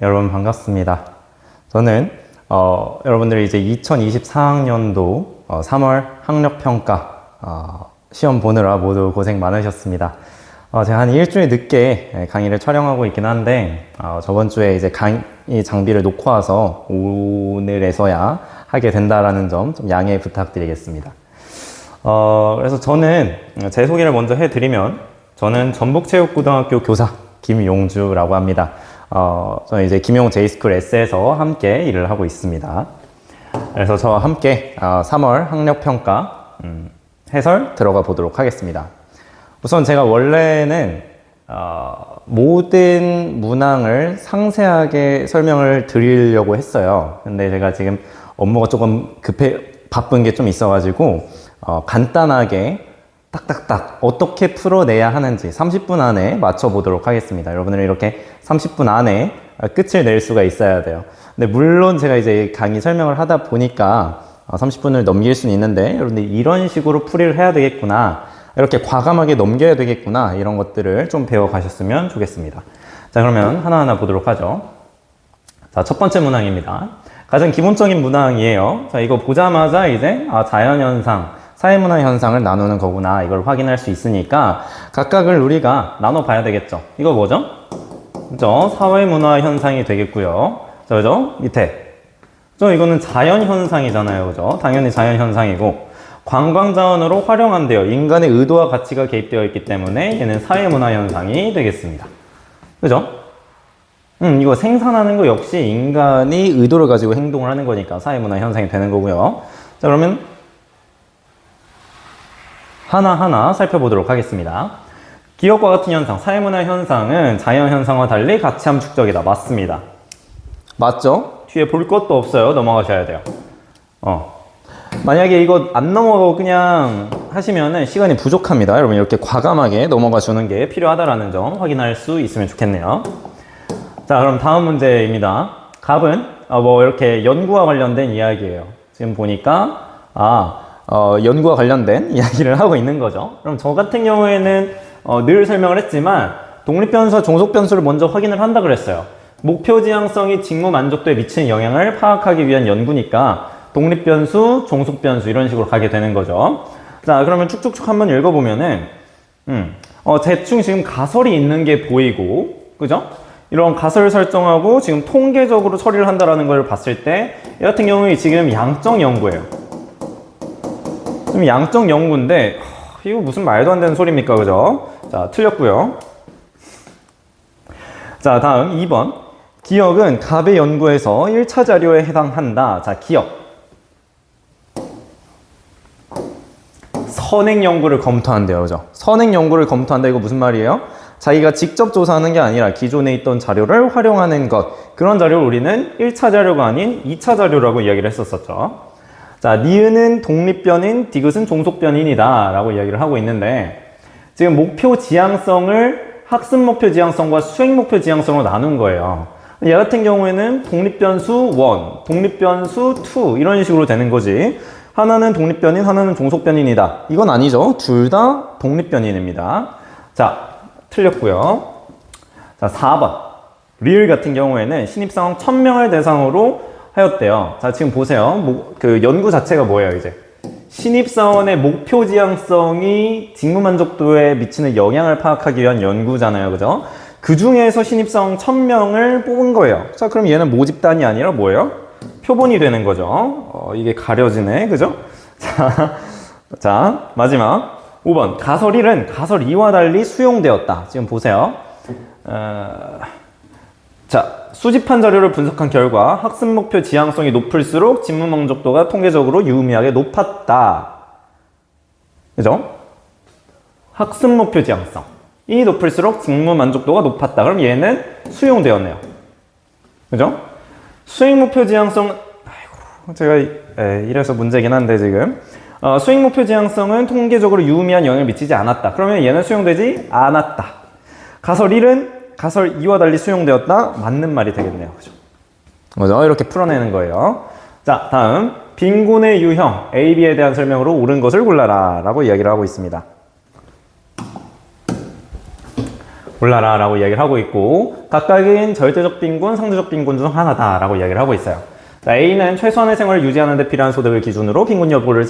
여러분 반갑습니다. 저는 여러분들이 이제 2024학년도 3월 학력평가 시험 보느라 모두 고생 많으셨습니다. 제가 한 일주일 늦게 강의를 촬영하고 있긴 한데 저번 주에 이제 강의 장비를 놓고 와서 오늘에서야 하게 된다라는 점 좀 양해 부탁드리겠습니다. 그래서 저는 제 소개를 먼저 해드리면 저는 전북체육고등학교 교사 김용주라고 합니다. 저는 이제 김용 제이스쿨 S에서 함께 일을 하고 있습니다. 그래서 저와 함께 3월 학력평가 해설 들어가 보도록 하겠습니다. 우선 제가 원래는 모든 문항을 상세하게 설명을 드리려고 했어요. 근데 제가 지금 업무가 조금 바쁜 게 좀 있어가지고 간단하게 딱딱딱 어떻게 풀어내야 하는지 30분 안에 맞춰보도록 하겠습니다. 여러분들은 이렇게 30분 안에 끝을 낼 수가 있어야 돼요. 근데 물론 제가 이제 강의 설명을 하다 보니까 30분을 넘길 수는 있는데 여러분들 이런 식으로 풀이를 해야 되겠구나, 이렇게 과감하게 넘겨야 되겠구나, 이런 것들을 좀 배워가셨으면 좋겠습니다. 자, 그러면 하나하나 보도록 하죠. 자, 첫 번째 문항입니다. 가장 기본적인 문항이에요. 자, 이거 보자마자 이제 자연현상, 사회문화 현상을 나누는 거구나, 이걸 확인할 수 있으니까 각각을 우리가 나눠봐야 되겠죠. 이거 뭐죠? 그죠? 사회문화 현상이 되겠고요. 자, 그죠? 밑에. 이거는 자연현상이잖아요. 그죠? 당연히 자연현상이고, 관광자원으로 활용한대요. 인간의 의도와 가치가 개입되어 있기 때문에 얘는 사회문화 현상이 되겠습니다. 그죠? 이거 생산하는 거 역시 인간이 의도를 가지고 행동을 하는 거니까 사회문화 현상이 되는 거고요. 자, 그러면 하나하나 살펴보도록 하겠습니다. 기업과 같은 현상, 사회문화 현상은 자연현상과 달리 가치함 축적이다. 맞습니다. 맞죠? 뒤에 볼 것도 없어요. 넘어가셔야 돼요. 만약에 이거 안 넘어가고 그냥 하시면은 시간이 부족합니다. 여러분 이렇게 과감하게 넘어가 주는 게 필요하다라는 점 확인할 수 있으면 좋겠네요. 자, 그럼 다음 문제입니다. 갑은 이렇게 연구와 관련된 이야기예요. 지금 보니까 연구와 관련된 이야기를 하고 있는 거죠. 그럼 저 같은 경우에는 늘 설명을 했지만 독립변수와 종속변수를 먼저 확인을 한다 그랬어요. 목표 지향성이 직무 만족도에 미치는 영향을 파악하기 위한 연구니까 독립변수, 종속변수 이런 식으로 가게 되는 거죠. 자, 그러면 쭉쭉쭉 한번 읽어보면은 대충 지금 가설이 있는 게 보이고, 그죠? 이런 가설을 설정하고 지금 통계적으로 처리를 한다라는 걸 봤을 때 이 같은 경우에 지금 양적 연구예요. 지금 양적 연구인데 이거 무슨 말도 안 되는 소리입니까? 그죠? 자, 틀렸고요. 자, 다음 2번. 기억은 갑의 연구에서 1차 자료에 해당한다. 자, 기억. 선행 연구를 검토한대요. 그죠? 선행 연구를 검토한다. 이거 무슨 말이에요? 자기가 직접 조사하는 게 아니라 기존에 있던 자료를 활용하는 것. 그런 자료를 우리는 1차 자료가 아닌 2차 자료라고 이야기를 했었었죠. 자, 니은은 독립변인, 디귿은 종속변인이다 라고 이야기를 하고 있는데, 지금 목표 지향성을 학습 목표 지향성과 수행 목표 지향성으로 나눈 거예요. 얘 같은 경우에는 독립변수 1, 독립변수 2 이런 식으로 되는 거지. 하나는 독립변인, 하나는 종속변인이다. 이건 아니죠. 둘 다 독립변인입니다. 자, 틀렸고요. 자, 4번. 리을 같은 경우에는 신입사원 1000명을 대상으로 하였대요. 자, 지금 보세요. 그 연구 자체가 뭐예요, 이제? 신입사원의 목표 지향성이 직무 만족도에 미치는 영향을 파악하기 위한 연구잖아요. 그죠? 그 중에서 신입사원 1000명을 뽑은 거예요. 자, 그럼 얘는 모집단이 아니라 뭐예요? 표본이 되는 거죠. 이게 가려지네. 그죠? 자, 마지막 5번. 가설 1은 가설 2와 달리 수용되었다. 지금 보세요. 자, 수집한 자료를 분석한 결과 학습 목표 지향성이 높을수록 직무 만족도가 통계적으로 유의미하게 높았다. 그죠? 학습 목표 지향성이 높을수록 직무 만족도가 높았다. 그럼 얘는 수용되었네요. 그죠? 수행 목표 지향성, 제가 이래서 문제긴 한데 지금 수행 목표 지향성은 통계적으로 유의미한 영향을 미치지 않았다. 그러면 얘는 수용되지 않았다. 가설 1은 가설 2와 달리 수용되었다. 맞는 말이 되겠네요. 그죠? 이렇게 풀어내는 거예요. 자, 다음 빈곤의 유형 A, B에 대한 설명으로 옳은 것을 골라라 라고 이야기를 하고 있습니다. 골라라 라고 이야기를 하고 있고, 각각인 절대적 빈곤, 상대적 빈곤 중 하나다 라고 이야기를 하고 있어요. 자, A는 최소한의 생활을 유지하는 데 필요한 소득을 기준으로 빈곤 여부를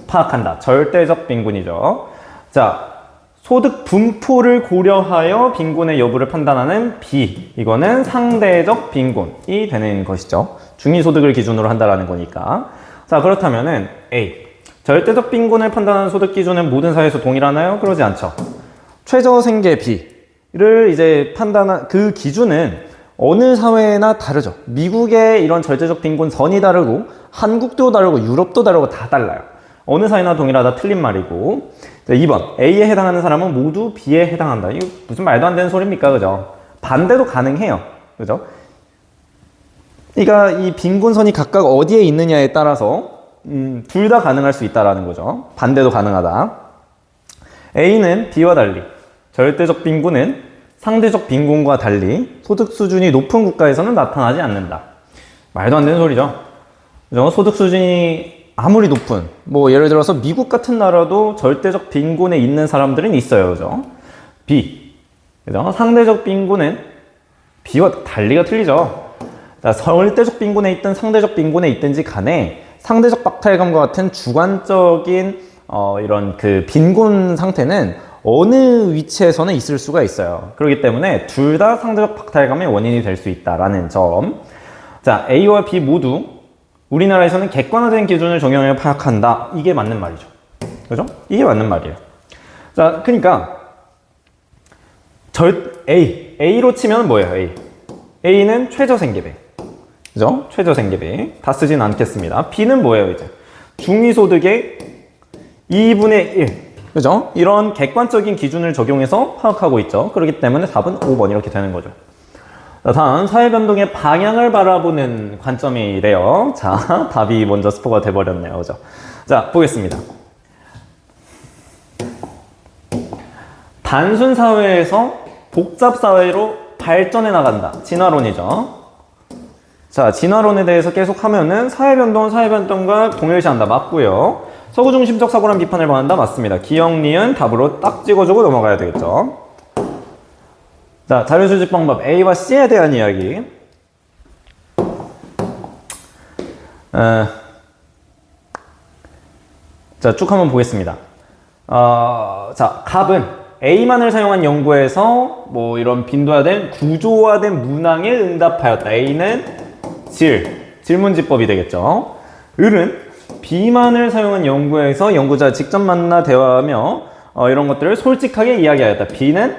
파악한다. 절대적 빈곤이죠. 자, 소득 분포를 고려하여 빈곤의 여부를 판단하는 B, 이거는 상대적 빈곤이 되는 것이죠. 중위소득을 기준으로 한다라는 거니까. 자, 그렇다면은 A, 절대적 빈곤을 판단하는 소득 기준은 모든 사회에서 동일하나요? 그러지 않죠. 최저생계 B를 이제 판단한 그 기준은 어느 사회나 다르죠. 미국의 이런 절대적 빈곤 선이 다르고, 한국도 다르고, 유럽도 다르고 다 달라요. 어느 사회나 동일하다 틀린 말이고. 자, 2번, A에 해당하는 사람은 모두 B에 해당한다. 이거 무슨 말도 안 되는 소리입니까? 그죠? 반대도 가능해요. 그죠? 그러니까 이 빈곤선이 각각 어디에 있느냐에 따라서 둘 다 가능할 수 있다라는 거죠. 반대도 가능하다. A는 B와 달리 절대적 빈곤은 상대적 빈곤과 달리 소득 수준이 높은 국가에서는 나타나지 않는다. 말도 안 되는 소리죠. 그죠? 소득 수준이 아무리 높은, 뭐 예를 들어서 미국 같은 나라도 절대적 빈곤에 있는 사람들은 있어요. 그죠? B. 그죠? 상대적 빈곤은 B와 달리가 틀리죠. 자, 절대적 빈곤에 있든 상대적 빈곤에 있든지 간에 상대적 박탈감과 같은 주관적인 이런 그 빈곤 상태는 어느 위치에서는 있을 수가 있어요. 그렇기 때문에 둘 다 상대적 박탈감의 원인이 될 수 있다라는 점. 자, A와 B 모두 우리나라에서는 객관화된 기준을 적용해 파악한다. 이게 맞는 말이죠. 그죠? 이게 맞는 말이에요. 자, 그러니까 A로 치면 뭐예요? A는 최저생계비. 그죠? 최저생계비. 다 쓰진 않겠습니다. B는 뭐예요, 이제? 중위소득의 2분의 1. 그죠? 이런 객관적인 기준을 적용해서 파악하고 있죠. 그렇기 때문에 답은 5번 이렇게 되는 거죠. 자, 다음 사회변동의 방향을 바라보는 관점이래요. 자, 답이 먼저 스포가 돼버렸네요. 그죠? 자, 보겠습니다. 단순 사회에서 복잡 사회로 발전해 나간다. 진화론이죠. 자, 진화론에 대해서 계속 하면은 사회변동은 사회변동과 동일시한다. 맞고요. 서구중심적 사고란 비판을 받는다. 맞습니다. 기억, 니은 답으로 딱 찍어주고 넘어가야 되겠죠. 자, 자료 수집 방법 A와 C에 대한 이야기. 자, 쭉 한번 보겠습니다. 자, 갑은 A만을 사용한 연구에서 뭐 이런 빈도화된 구조화된 문항에 응답하였다. A는 질문지법이 되겠죠. 을은 B만을 사용한 연구에서 연구자 직접 만나 대화하며 이런 것들을 솔직하게 이야기하였다. B는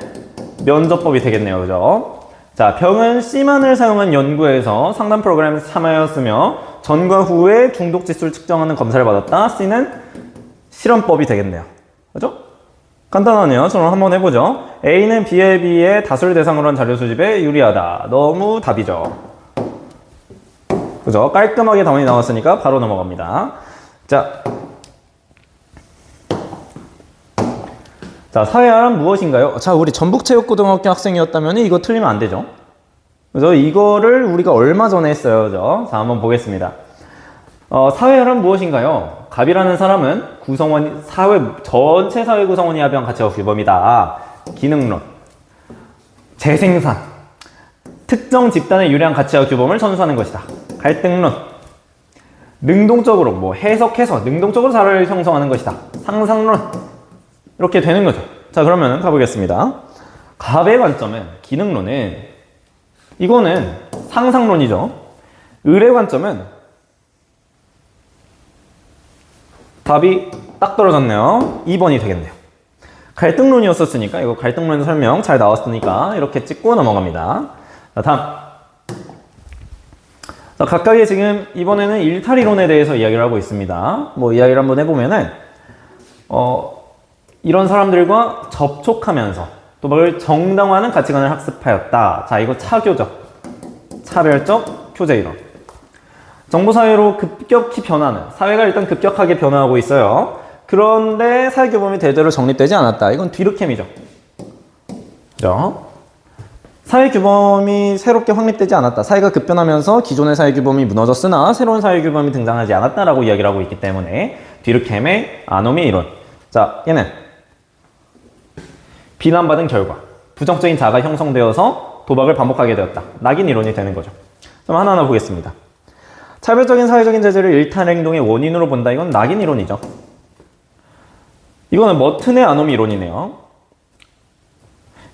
면접법이 되겠네요. 그죠? 자, 병은 C만을 사용한 연구에서 상담 프로그램에 참여하였으며 전과 후에 중독 지수를 측정하는 검사를 받았다. C는 실험법이 되겠네요. 그죠? 간단하네요. 저는 한번 해보죠. A는 B에 비해 다수를 대상으로 한 자료 수집에 유리하다. 너무 답이죠. 그죠? 깔끔하게 답안이 나왔으니까 바로 넘어갑니다. 자, 사회화란 무엇인가요? 자, 우리 전북체육고등학교 학생이었다면 이거 틀리면 안 되죠. 그죠? 이거를 우리가 얼마 전에 했어요. 그죠? 자, 한번 보겠습니다. 사회화란 무엇인가요? 갑이라는 사람은 전체 사회 구성원이 합의한 가치와 규범이다. 기능론, 재생산, 특정 집단의 유리한 가치와 규범을 전수하는 것이다. 갈등론, 능동적으로 해석해서 능동적으로 사회를 형성하는 것이다. 상상론, 이렇게 되는 거죠. 자, 그러면 가보겠습니다. 갑의 관점은, 기능론은 이거는 상상론이죠. 을의 관점은 답이 딱 떨어졌네요. 2번이 되겠네요. 갈등론이었었으니까 이거 갈등론 설명 잘 나왔으니까 이렇게 찍고 넘어갑니다. 자, 다음. 자, 각각의 지금 이번에는 일탈이론에 대해서 이야기를 하고 있습니다. 이야기를 한번 해보면은 이런 사람들과 접촉하면서 또 뭘 정당화하는 가치관을 학습하였다. 자, 이거 차교적, 차별적 교제이론. 정보사회로 급격히 변하는, 사회가 일단 급격하게 변화하고 있어요. 그런데 사회규범이 제대로 정립되지 않았다. 이건 뒤르캠이죠. 그죠? 사회규범이 새롭게 확립되지 않았다. 사회가 급변하면서 기존의 사회규범이 무너졌으나 새로운 사회규범이 등장하지 않았다라고 이야기를 하고 있기 때문에 뒤르캠의 아노미 이론. 자, 얘는 비난받은 결과. 부정적인 자아가 형성되어서 도박을 반복하게 되었다. 낙인 이론이 되는 거죠. 그럼 하나하나 보겠습니다. 차별적인 사회적인 제재를 일탈 행동의 원인으로 본다. 이건 낙인 이론이죠. 이거는 머튼의 아노미 이론이네요.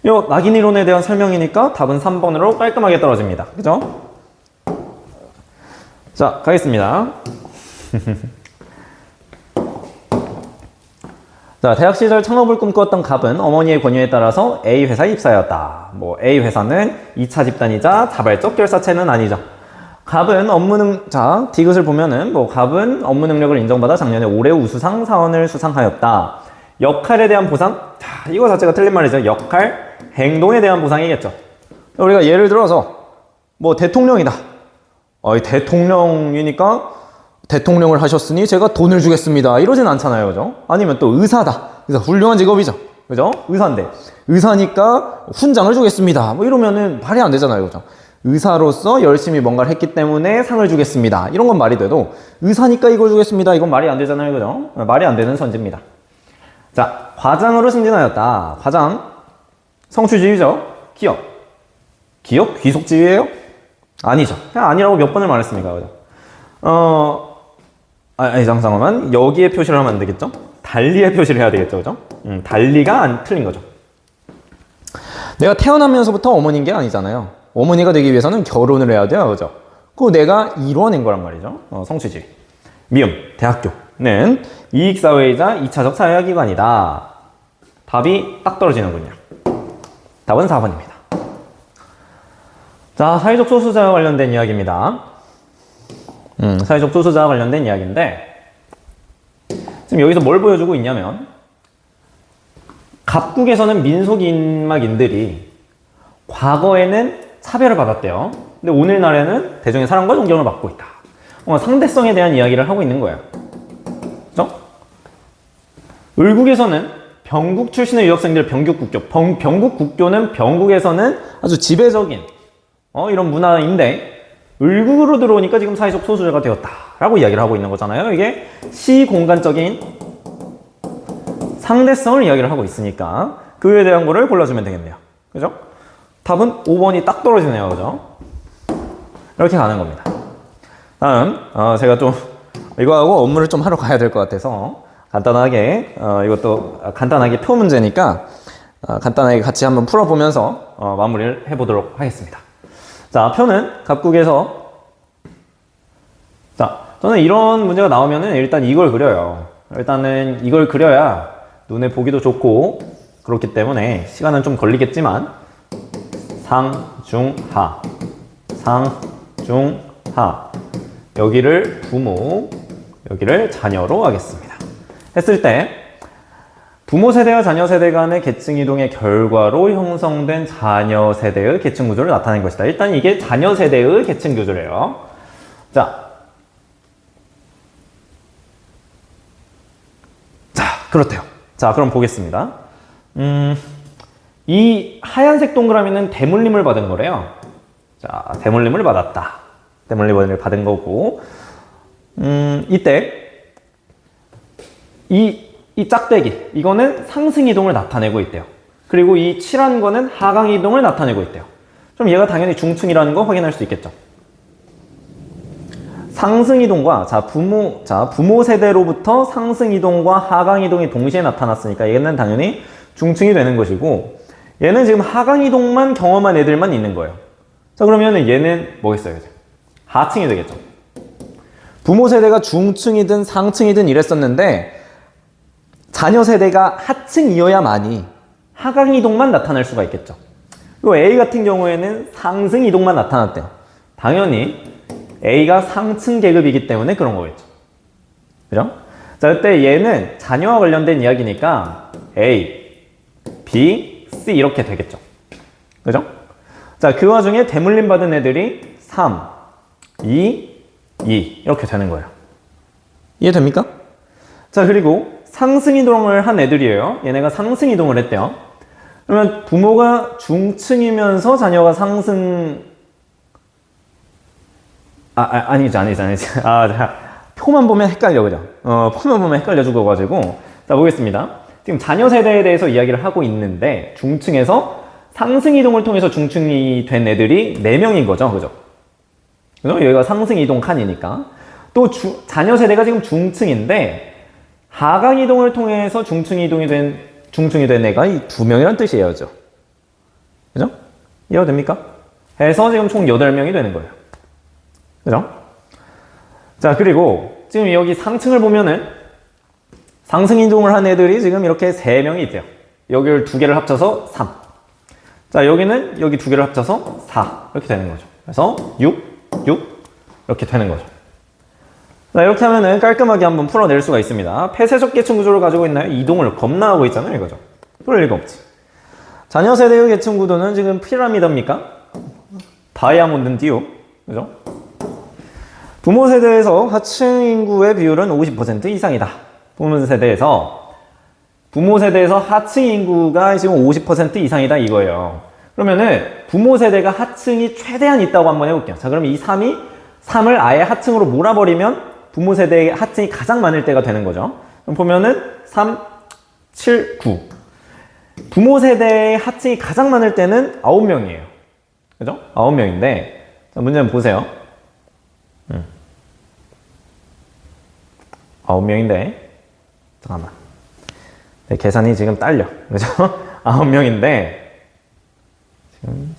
이 낙인 이론에 대한 설명이니까 답은 3번으로 깔끔하게 떨어집니다. 그죠? 자, 가겠습니다. 자, 대학 시절 창업을 꿈꾸었던 갑은 어머니의 권유에 따라서 A 회사에 입사하였다. 뭐 A 회사는 2차 집단이자 자발적 결사체는 아니죠. 갑은 자, 디귿을 보면은 갑은 업무 능력을 인정받아 작년에 올해 우수상 사원을 수상하였다. 역할에 대한 보상? 자, 이거 자체가 틀린 말이죠. 역할, 행동에 대한 보상이겠죠. 우리가 예를 들어서 대통령이다. 대통령이니까 대통령을 하셨으니 제가 돈을 주겠습니다. 이러진 않잖아요. 그죠? 아니면 또 의사다. 그래서 훌륭한 직업이죠. 그죠? 의사인데. 의사니까 훈장을 주겠습니다. 이러면은 말이 안 되잖아요. 그죠? 의사로서 열심히 뭔가를 했기 때문에 상을 주겠습니다. 이런 건 말이 돼도 의사니까 이걸 주겠습니다. 이건 말이 안 되잖아요. 그죠? 말이 안 되는 선지입니다. 자, 과장으로 승진하였다. 과장. 성취지위죠? 기업. 기업? 귀속지위예요? 아니죠. 그냥 아니라고 몇 번을 말했습니까? 그죠? 잠깐만. 여기에 표시를 하면 안 되겠죠? 달리에 표시를 해야 되겠죠? 그죠? 달리가 틀린 거죠. 내가 태어나면서부터 어머니인 게 아니잖아요. 어머니가 되기 위해서는 결혼을 해야 돼요. 그죠? 그거 내가 이뤄낸 거란 말이죠. 성취지. 미음, 대학교는 이익사회이자 2차적 사회화기관이다. 답이 딱 떨어지는군요. 답은 4번입니다. 자, 사회적 소수자와 관련된 이야기입니다. 사회적 소수자와 관련된 이야기인데, 지금 여기서 뭘 보여주고 있냐면, 갑국에서는 민속인막인들이 과거에는 차별을 받았대요. 근데 오늘날에는 대중의 사랑과 존경을 받고 있다. 상대성에 대한 이야기를 하고 있는 거예요. 그죠? 을국에서는 병국 출신의 유학생들 병국국교. 병국국교는 병국에서는 아주 지배적인 이런 문화인데 을국으로 들어오니까 지금 사회적 소수자가 되었다라고 이야기를 하고 있는 거잖아요. 이게 시공간적인 상대성을 이야기를 하고 있으니까 그에 대한 거를 골라주면 되겠네요. 그죠? 답은 5번이 딱 떨어지네요. 그죠? 이렇게 가는 겁니다. 다음, 제가 좀 이거하고 업무를 좀 하러 가야 될 것 같아서 간단하게, 이것도 간단하게 표 문제니까 간단하게 같이 한번 풀어보면서 마무리를 해보도록 하겠습니다. 자, 표는 갑국에서, 자, 저는 이런 문제가 나오면은 일단 이걸 그려요. 일단은 이걸 그려야 눈에 보기도 좋고 그렇기 때문에 시간은 좀 걸리겠지만 상, 중, 하, 상, 중, 하, 여기를 부모, 여기를 자녀로 하겠습니다. 했을 때 부모 세대와 자녀 세대 간의 계층 이동의 결과로 형성된 자녀 세대의 계층 구조를 나타낸 것이다. 일단 이게 자녀 세대의 계층 구조래요. 자, 그렇대요. 자, 그럼 보겠습니다. 이 하얀색 동그라미는 대물림을 받은 거래요. 자, 대물림을 받았다. 대물림을 받은 거고, 이때 이 짝대기, 이거는 상승 이동을 나타내고 있대요. 그리고 이 칠한 거는 하강 이동을 나타내고 있대요. 그럼 얘가 당연히 중층이라는 거 확인할 수 있겠죠. 상승 이동과 부모 세대로부터 상승 이동과 하강 이동이 동시에 나타났으니까 얘는 당연히 중층이 되는 것이고, 얘는 지금 하강 이동만 경험한 애들만 있는 거예요. 자, 그러면 얘는 뭐겠어요? 하층이 되겠죠. 부모 세대가 중층이든 상층이든 이랬었는데 자녀 세대가 하층이어야만이 하강 이동만 나타날 수가 있겠죠. 그리고 A 같은 경우에는 상승 이동만 나타났대요. 당연히 A가 상층 계급이기 때문에 그런 거겠죠. 그죠? 자, 그때 얘는 자녀와 관련된 이야기니까 A, B, C 이렇게 되겠죠. 그죠? 자, 그 와중에 대물림 받은 애들이 3, 2, 2 이렇게 되는 거예요. 이해됩니까? 자, 그리고 상승 이동을 한 애들이에요. 얘네가 상승 이동을 했대요. 그러면 부모가 중층이면서 자녀가 상승 아니죠. 자, 표만 보면 헷갈려, 그죠? 표만 보면 헷갈려 죽어가지고. 자, 보겠습니다. 지금 자녀 세대에 대해서 이야기를 하고 있는데, 중층에서 상승 이동을 통해서 중층이 된 애들이 4명인 거죠. 그죠? 그죠? 여기가 상승 이동 칸이니까. 또 자녀 세대가 지금 중층인데 하강 이동을 통해서 중층 이동이 된 애가 이 2명이라는 뜻이에요. 그죠? 그죠? 이해가 됩니까? 해서 지금 총 8명이 되는 거예요. 그죠? 자, 그리고 지금 여기 상층을 보면은 상승 이동을 한 애들이 지금 이렇게 3명이 있대요. 여기를 2개를 합쳐서 3. 자, 여기는 여기 2개를 합쳐서 4. 이렇게 되는 거죠. 그래서 6, 6 이렇게 되는 거죠. 자, 이렇게 하면은 깔끔하게 한번 풀어낼 수가 있습니다. 폐쇄적 계층 구조를 가지고 있나요? 이동을 겁나 하고 있잖아요, 이거죠. 그럴 리가 없지. 자녀 세대의 계층 구도는 지금 피라미드입니까? 다이아몬드 듀오, 그죠? 부모 세대에서 하층 인구의 비율은 50% 이상이다. 부모 세대에서 하층 인구가 지금 50% 이상이다 이거예요. 그러면은 부모 세대가 하층이 최대한 있다고 한번 해볼게요. 자, 그럼 이 3을 아예 하층으로 몰아버리면 부모 세대의 하층이 가장 많을 때가 되는 거죠. 그럼 보면은 3, 7, 9. 부모 세대의 하층이 가장 많을 때는 9명이에요. 그죠? 9명인데, 자, 문제 한번 보세요. 9명인데, 잠깐만. 네, 계산이 지금 딸려. 그죠? 9명인데, 지금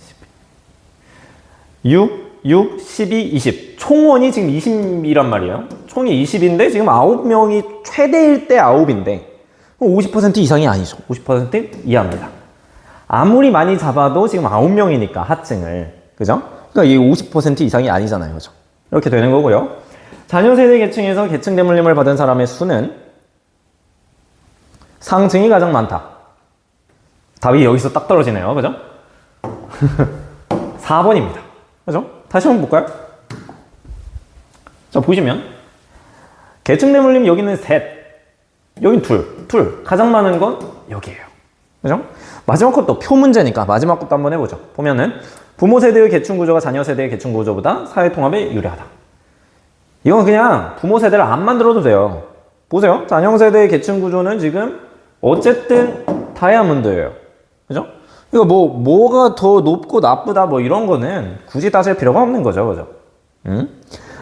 6, 12, 20. 총원이 지금 20이란 말이에요. 총이 20인데, 지금 9명이 최대일 때 9인데, 50% 이상이 아니죠. 50% 이하입니다. 아무리 많이 잡아도 지금 9명이니까, 하층을. 그죠? 그러니까 이게 50% 이상이 아니잖아요. 그죠? 이렇게 되는 거고요. 자녀 세대 계층에서 계층 대물림을 받은 사람의 수는 상층이 가장 많다. 답이 여기서 딱 떨어지네요. 그죠? 4번입니다. 그죠? 다시 한번 볼까요? 자, 보시면 계층 대물림 여기는 셋, 여긴 둘. 가장 많은 건 여기에요. 그죠? 마지막 것도 표 문제니까 마지막 것도 한번 해보죠. 보면은 부모 세대의 계층 구조가 자녀 세대의 계층 구조보다 사회 통합에 유리하다. 이건 그냥 부모 세대를 안 만들어도 돼요. 보세요. 자녀 세대의 계층 구조는 지금 어쨌든 다이아몬드예요. 그죠? 이거 뭐가 더 높고 나쁘다 뭐 이런 거는 굳이 따질 필요가 없는 거죠. 그죠?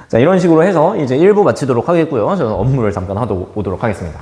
자, 이런 식으로 해서 이제 1부 마치도록 하겠고요. 저는 업무를 잠깐 하고 오도록 하겠습니다.